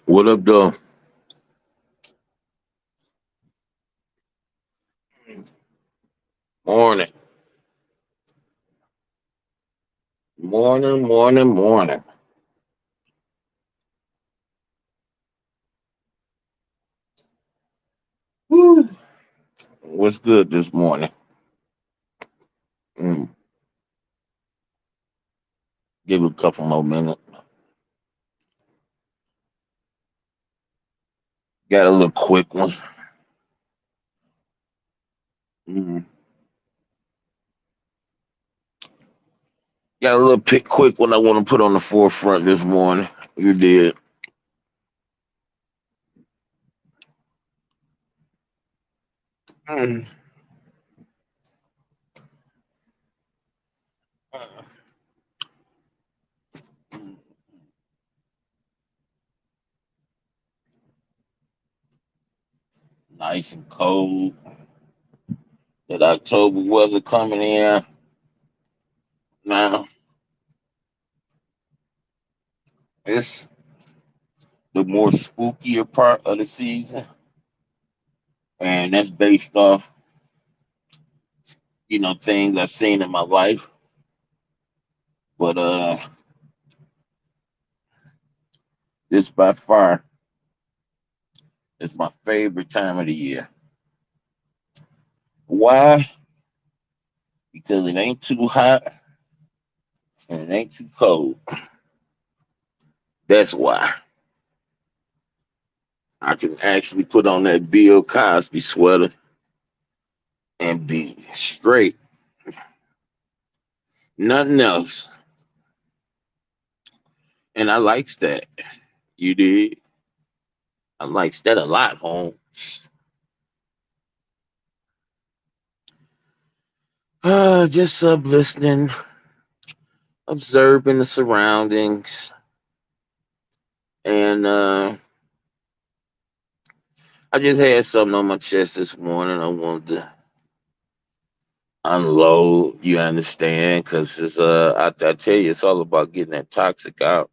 What up, though? Morning, morning. Woo. What's good this morning? Mm. Give it a couple more minutes. Got a little quick one. Mm. Got a little quick one I want to put on the forefront this morning. You did. Mm. Nice and cold. That October weather coming in now. It's the more spookier part of the season, and that's based off things I've seen in my life. But this by far is my favorite time of the year. Why? Because it ain't too hot and it ain't too cold. That's why I can actually put on that Bill Cosby sweater and be straight. Nothing else. And I likes that. You did. I likes that a lot, home. Just up listening, observing the surroundings, and I just had something on my chest this morning. I wanted to unload. You understand? Because it's I tell you, it's all about getting that toxic out.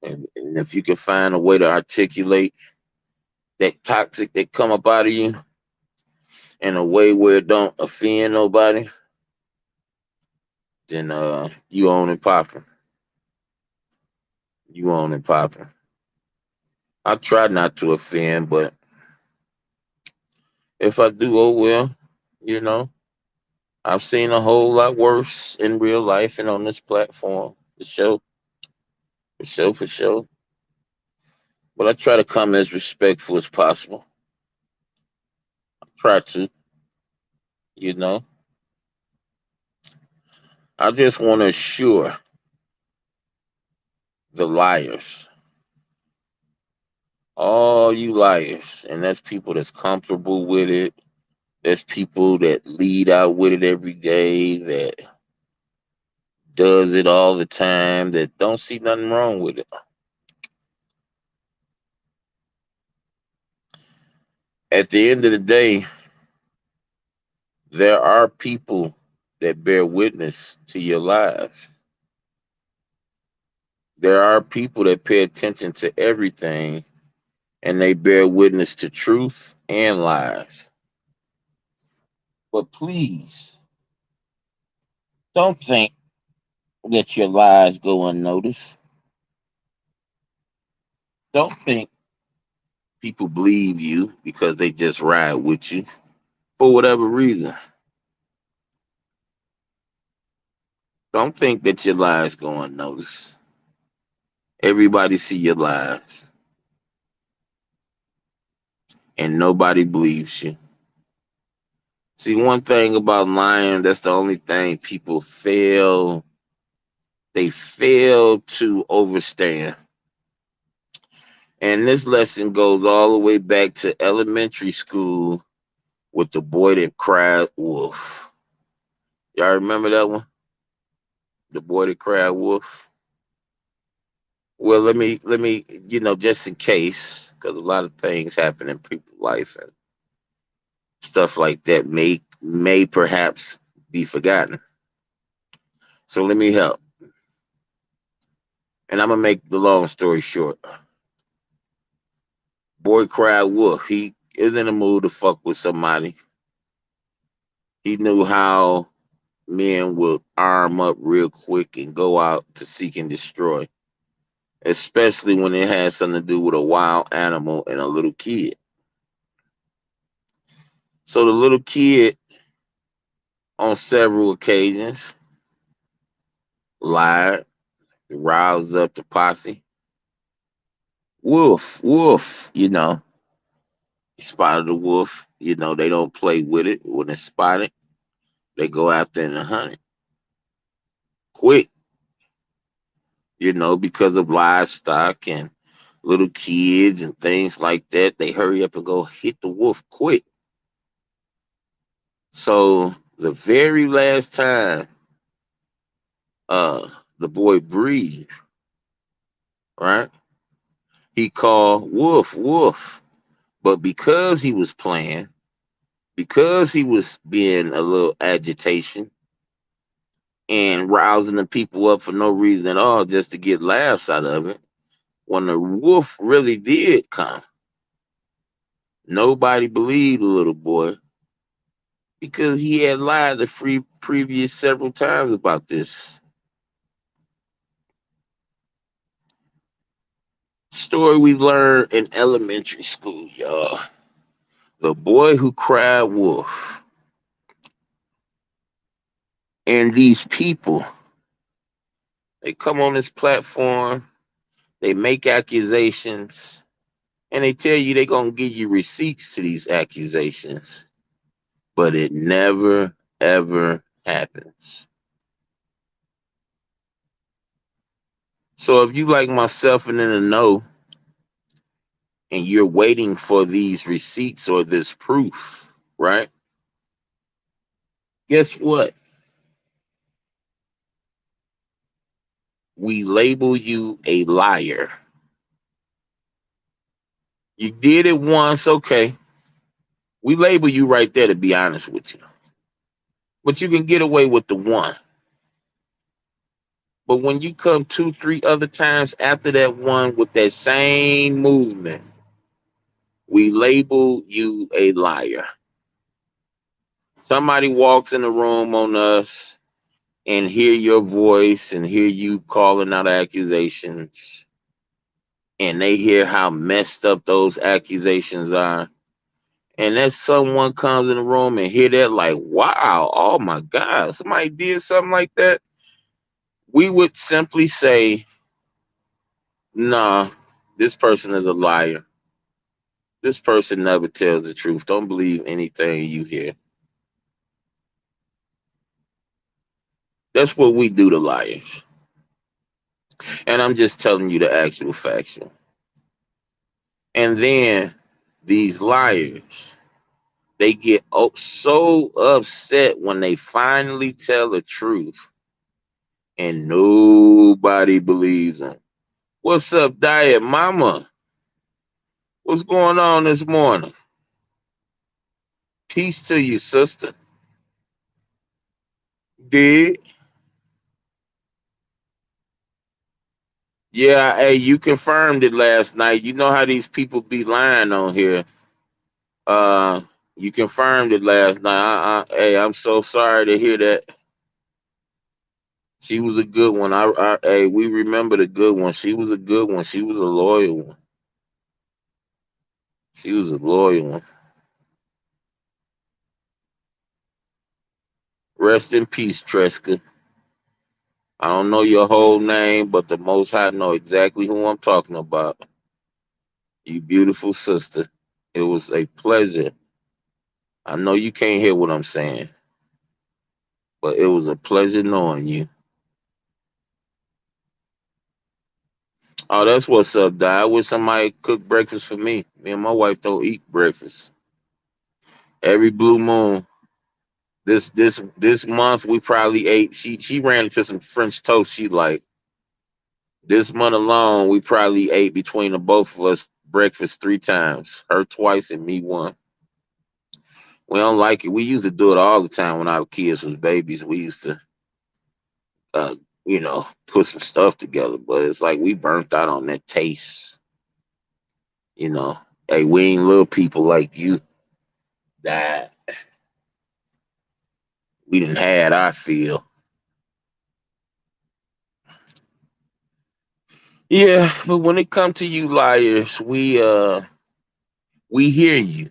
And if you can find a way to articulate that toxic that come up out of you in a way where it don't offend nobody, then you own it popping. You own it popping. I try not to offend, but if I do, oh well. You know, I've seen a whole lot worse in real life and on this platform. For sure. But I try to come as respectful as possible. Try to, you know. I just want to assure the liars, all you liars, and that's people that's comfortable with it. There's people that lead out with it every day, that does it all the time, that don't see nothing wrong with it. At the end of the day, there are people that bear witness to your lives. There are people that pay attention to everything and they bear witness to truth and lies. But please don't think that your lies go unnoticed. Don't think people believe you because they just ride with you for whatever reason. Don't think that your lies go unnoticed. Everybody see your lies and nobody believes you. See, one thing about lying, that's the only thing people fail. They fail to understand. And this lesson goes all the way back to elementary school with the boy that cried wolf. Y'all remember that one? The boy that cried wolf. Well, let me, just in case, because a lot of things happen in people's life and stuff like that may perhaps be forgotten. So let me help. And I'm gonna make the long story short. Boy cried wolf. He is in the mood to fuck with somebody. He knew how men would arm up real quick and go out to seek and destroy, especially when it has something to do with a wild animal and a little kid. So the little kid, on several occasions, lied, roused up the posse. Wolf, wolf, he spotted a wolf. They don't play with it. When it's spotted, they go after it and hunt it quick, because of livestock and little kids and things like that. They hurry up and go hit the wolf quick. So the very last time uh the boy breathed, right? He called wolf, wolf. But because he was playing, because he was being a little agitation and rousing the people up for no reason at all, just to get laughs out of it, when the wolf really did come, nobody believed the little boy because he had lied the previous several times about this. Story we learned in elementary school, y'all. The boy who cried wolf. And these people, they come on this platform, they make accusations, and they tell you they're going to give you receipts to these accusations. But it never, ever happens. So if you like myself and in the know, and you're waiting for these receipts or this proof, right? Guess what? We label you a liar. You did it once, okay. We label you right there, to be honest with you. But you can get away with the one. But when you come two, three other times after that one with that same movement, we label you a liar. Somebody walks in the room on us and hear your voice and hear you calling out accusations, and they hear how messed up those accusations are. And that someone comes in the room and hear that, like, wow, oh my God, somebody did something like that. We would simply say, nah, this person is a liar. This person never tells the truth. Don't believe anything you hear. That's what we do to liars. And I'm just telling you the actual facts. And then these liars, they get so upset when they finally tell the truth and nobody believes them. What's up, Diet Mama? What's going on this morning? Peace to you, sister. Did? Yeah, hey, you confirmed it last night. You know how these people be lying on here. Uh, you confirmed it last night. Hey, I'm so sorry to hear that. She was a good one. Hey, we remember the good one. She was a good one. She was a loyal one. She was a loyal one. Rest in peace, Tresca. I don't know your whole name, but the Most High know exactly who I'm talking about. You beautiful sister. It was a pleasure. I know you can't hear what I'm saying, but it was a pleasure knowing you. Oh, that's what's up, Di. I wish somebody cooked breakfast for me. Me and my wife don't eat breakfast. Every blue moon. This month we probably ate. She ran into some French toast. She like this month alone we probably ate between the both of us breakfast 3 times. Her twice and me one. We don't like it. We used to do it all the time when our kids was babies. We used to, uh, put some stuff together. But it's like we burnt out on that taste. You know. Hey, we ain't little people like you that we didn't had our feel. Yeah, but when it come to you liars, we hear you.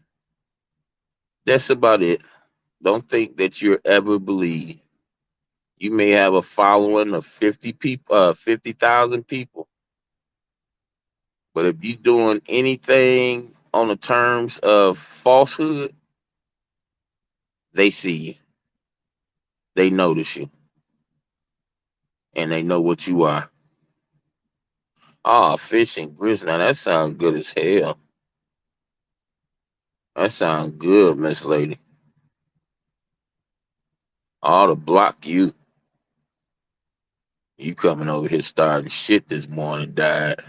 That's about it. Don't think that you'll ever believe. You may have a following of 50 people, 50,000 people, but if you're doing anything on the terms of falsehood, they see you, they notice you, and they know what you are. Ah, fish and grits. Now that sounds good as hell. That sounds good, Miss Lady. All to block you. You coming over here starting shit this morning, Dad.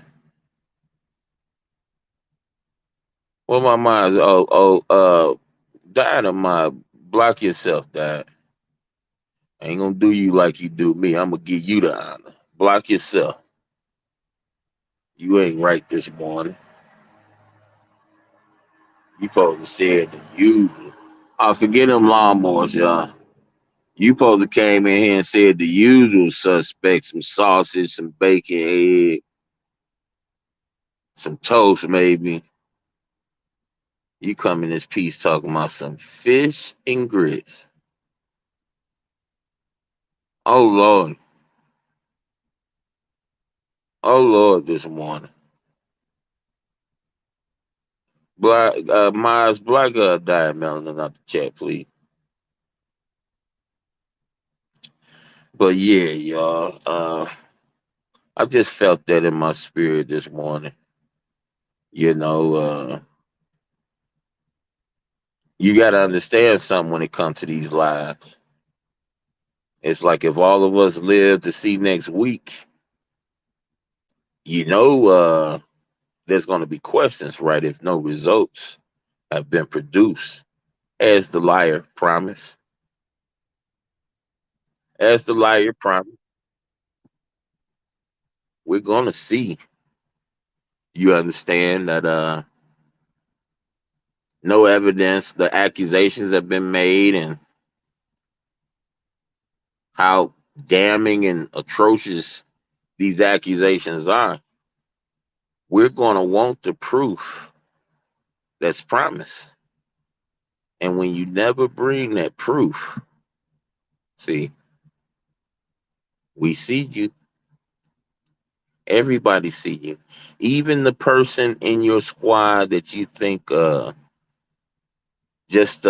Well, my mind's Dynamite. Block yourself, Dad. I ain't gonna do you like you do me. I'm gonna give you the honor. Block yourself. You ain't right this morning. You supposed to say it the usual. I forget them lawnmowers, y'all. You supposed to came in here and said the usual suspects, some sausage, some bacon, egg, some toast, maybe. You come in this piece talking about some fish and grits. Oh Lord. Oh Lord, this morning. Black Mars Black died melanin out the chat, please. But yeah, y'all. I just felt that in my spirit this morning. You know, you gotta understand something when it comes to these lives. It's like if all of us live to see next week, you know, there's gonna be questions, right? If no results have been produced, as the liar promised. As the liar promised, we're gonna see. You understand that no evidence, the accusations have been made, and how damning and atrocious these accusations are. We're going to want the proof that's promised. And when you never bring that proof, see, we see you. Everybody see you. Even the person in your squad that you think just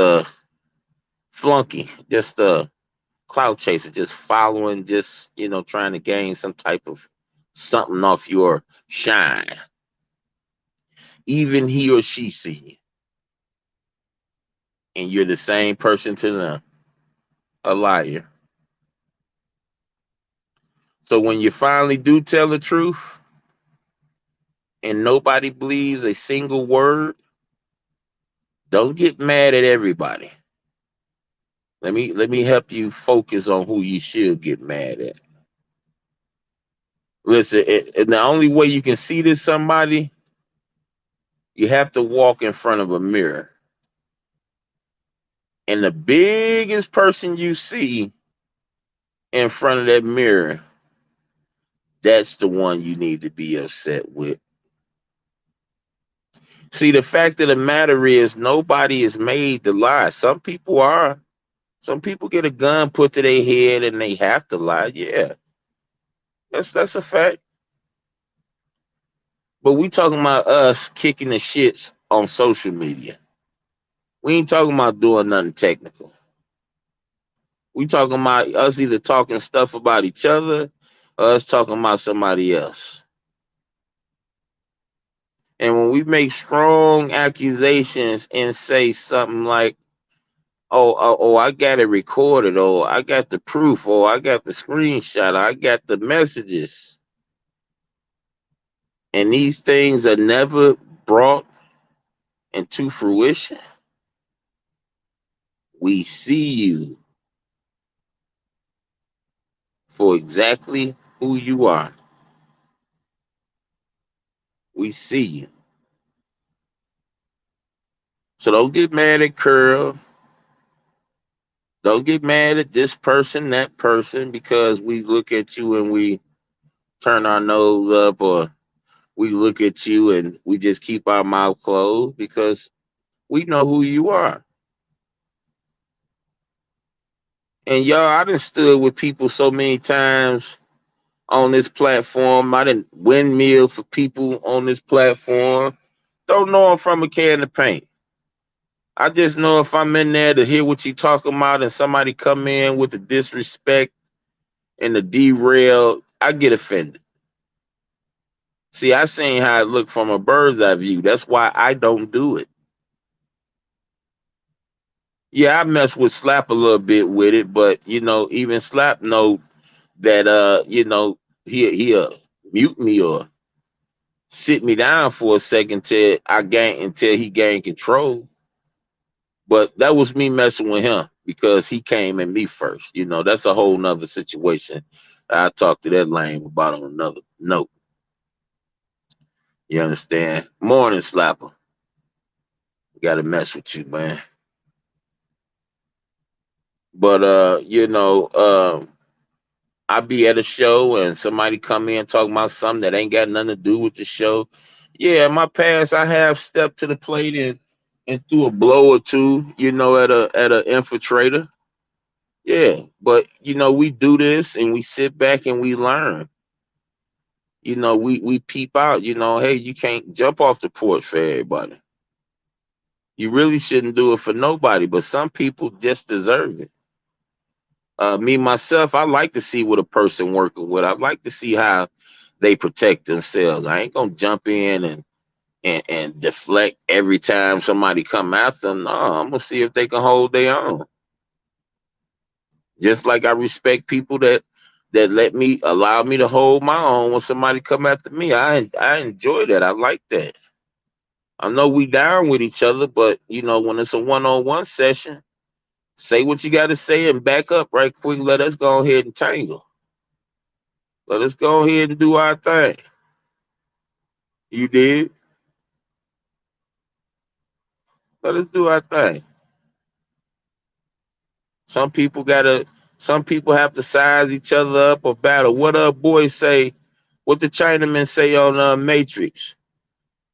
flunky, just cloud chaser, just following, just trying to gain some type of something off your shine. Even he or she see you, and you're the same person to them, a liar. So when you finally do tell the truth and nobody believes a single word, don't get mad at everybody. Let me help you focus on who you should get mad at. Listen, the only way you can see this somebody, you have to walk in front of a mirror. And the biggest person you see in front of that mirror, that's the one you need to be upset with. See, the fact of the matter is nobody is made to lie. Some people are. Some people get a gun put to their head and they have to lie. Yeah, that's a fact. But we talking about us kicking the shits on social media. We ain't talking about doing nothing technical. We talking about us either talking stuff about each other or us talking about somebody else. And when we make strong accusations and say something like, oh, I got it recorded, or I got the proof, or I got the screenshot, I got the messages, and these things are never brought into fruition, we see you for exactly who you are. We see you. So don't get mad at Curl. Don't get mad at this person, that person, because we look at you and we turn our nose up, or we look at you and we just keep our mouth closed because we know who you are. And y'all, I done stood with people so many times on this platform. I didn't windmill for people on this platform. Don't know them from a can of paint. I just know if I'm in there to hear what you talking about and somebody come in with the disrespect and the derail, I get offended. See, I seen how it looked from a bird's eye view. That's why I don't do it. Yeah, I mess with Slap a little bit with it, but even Slap know that he'll mute me or sit me down for a second until he gained control. But that was me messing with him because he came at me first. That's a whole nother situation. I talked to that lame about on another note. You understand? Morning Slapper. Gotta mess with you, man. But I be at a show and somebody come in talking about something that ain't got nothing to do with the show. Yeah, in my past I have stepped to the plate and threw a blow or two, at a infiltrator. Yeah, but we do this and we sit back and we learn. We peep out, hey, you can't jump off the porch for everybody. You really shouldn't do it for nobody, but some people just deserve it. Me myself, I like to see what a person working with. I like to see how they protect themselves. I ain't gonna jump in and deflect every time somebody come after them. No, I'm gonna see if they can hold their own. Just like I respect people that allow me to hold my own when somebody come after me. I enjoy that. I like that. I know we down with each other, but when it's a one-on-one session, say what you got to say and back up right quick. Let us go ahead and tangle. Let us go ahead and do our thing. You did. Let us do our thing. Some people gotta. Some people have to size each other up or battle. What boys say? What the Chinaman say on Matrix?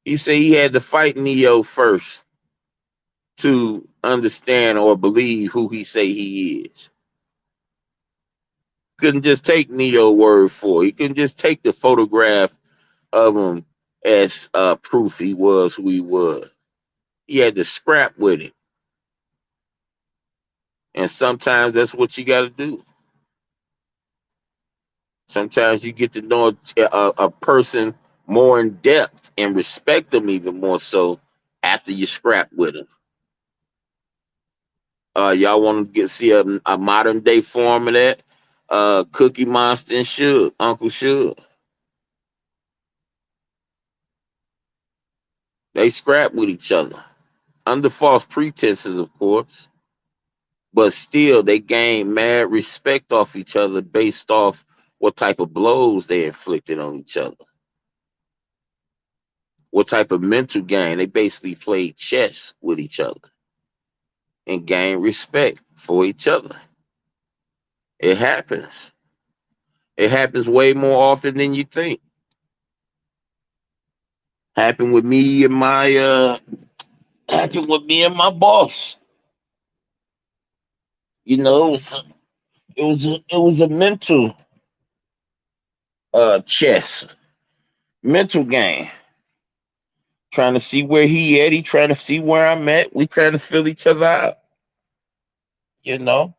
He said he had to fight Neo first to understand or believe who he say he is. Couldn't just take Neo word for it. He couldn't just take the photograph of him as proof he was who he was. He had to scrap with it. And sometimes that's what you got to do. Sometimes you get to know a person more in depth and respect them even more so after you scrap with them. Y'all want to see a modern day form of that? Cookie Monster and Uncle Suge. They scrap with each other under false pretenses, of course, but still they gain mad respect off each other based off what type of blows they inflicted on each other. What type of mental game? They basically played chess with each other and gain respect for each other. It happens. It happens way more often than you think. Happened with me and my boss. It was a mental chess, mental game. Trying to see where he at. He trying to see where I'm at. We trying to fill each other out. You know.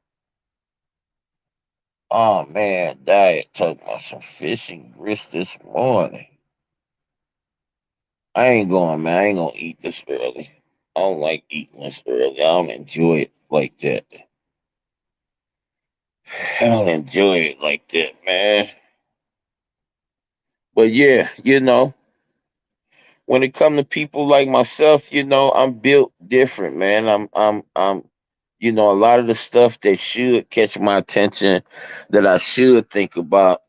Oh man, diet talking about some fish and grits this morning. I ain't going, man. I ain't gonna eat this early. I don't like eating this early. I don't enjoy it like that. I don't enjoy it like that, man. But yeah, when it come to people like myself, I'm built different, man. A lot of the stuff that should catch my attention, that I should think about,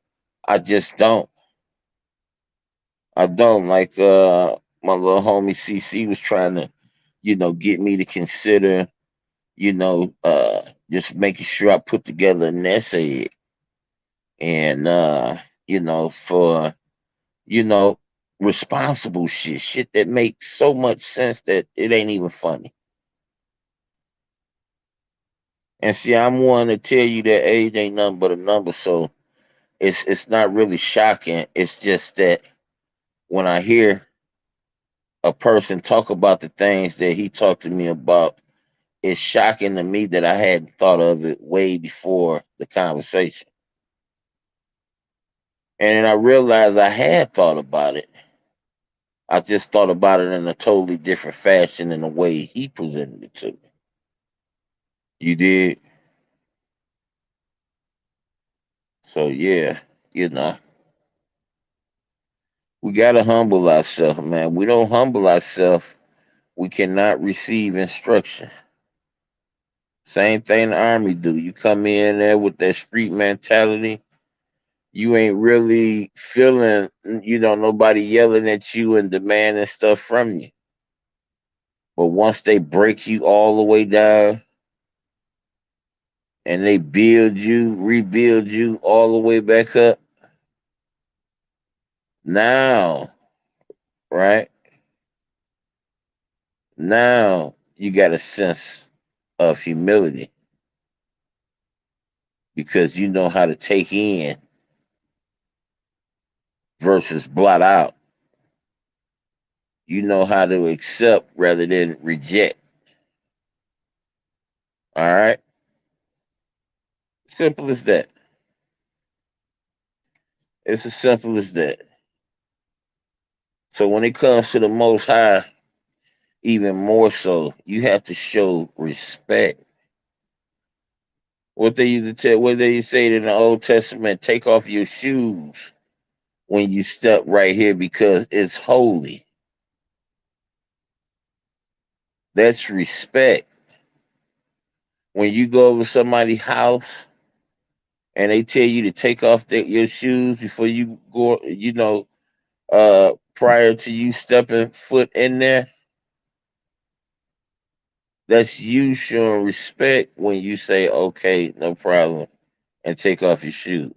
I just don't. I don't like my little homie CC was trying to get me to consider, just making sure I put together an essay and for you know responsible shit that makes so much sense that it ain't even funny. And see, I'm one to tell you that age ain't nothing but a number, so it's not really shocking. It's just that when I hear a person talk about the things that he talked to me about, it's shocking to me that I hadn't thought of it way before the conversation. And then I realized I had thought about it. I just thought about it in a totally different fashion than the way he presented it to me. You did? So yeah, you know, we gotta humble ourselves, man. We don't humble ourselves, we cannot receive instruction. Same thing the army do. You come in there with that street mentality, you ain't really feeling, nobody yelling at you and demanding stuff from you. But once they break you all the way down and they build you, rebuild you all the way back up, now, right? Now you got a sense of humility because you know how to take in versus blot out. You know how to accept rather than reject. All right? Simple as that. It's as simple as that. So when it comes to the Most High, even more so, you have to show respect. What they say in the Old Testament, take off your shoes when you step right here because it's holy. That's respect. When you go over somebody's house and they tell you to take off your shoes before you go, prior to you stepping foot in there, that's you showing respect when you say, okay, no problem, and take off your shoes.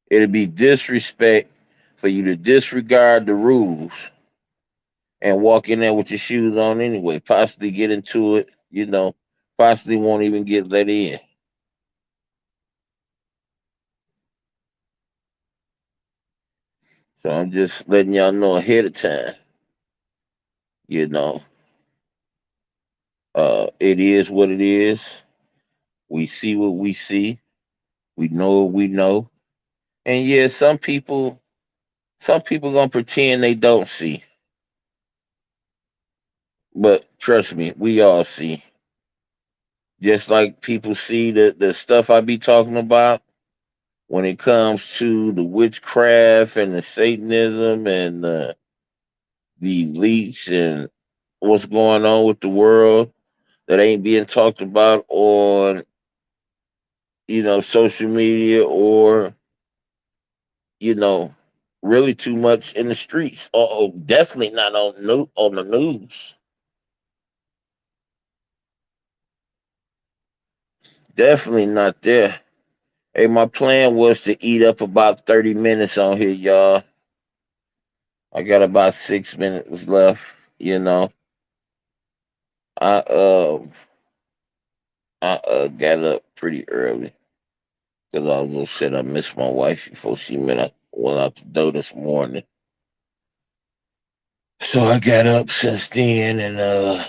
It'd be disrespect for you to disregard the rules and walk in there with your shoes on anyway, possibly get into it, possibly won't even get let in. So I'm just letting y'all know ahead of time, you know. It is what it is. We see what we see. We know what we know. And yeah, some people gonna pretend they don't see. But trust me, we all see. Just like people see the stuff I be talking about when it comes to the witchcraft and the Satanism and the elites and what's going on with the world that ain't being talked about on, social media or, you know, really too much in the streets. Oh, definitely not on the news. Definitely not there. Hey, my plan was to eat up about 30 minutes on here, y'all. I got about 6 minutes left. I got up pretty early because I was gonna say I missed my wife before she went out the door this morning. So I got up since then and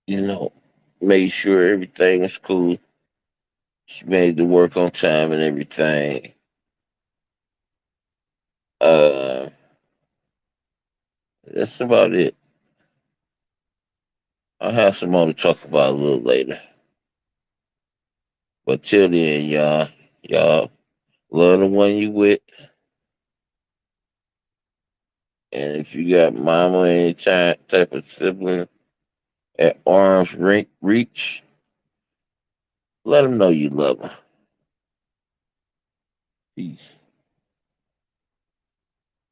you know, made sure everything was cool. She made the work on time and everything. Uh, that's about it. I'll have some more to talk about a little later. But till then, y'all love the one you with. And if you got mama or any type of sibling at arm's reach, let them know you love them. Peace.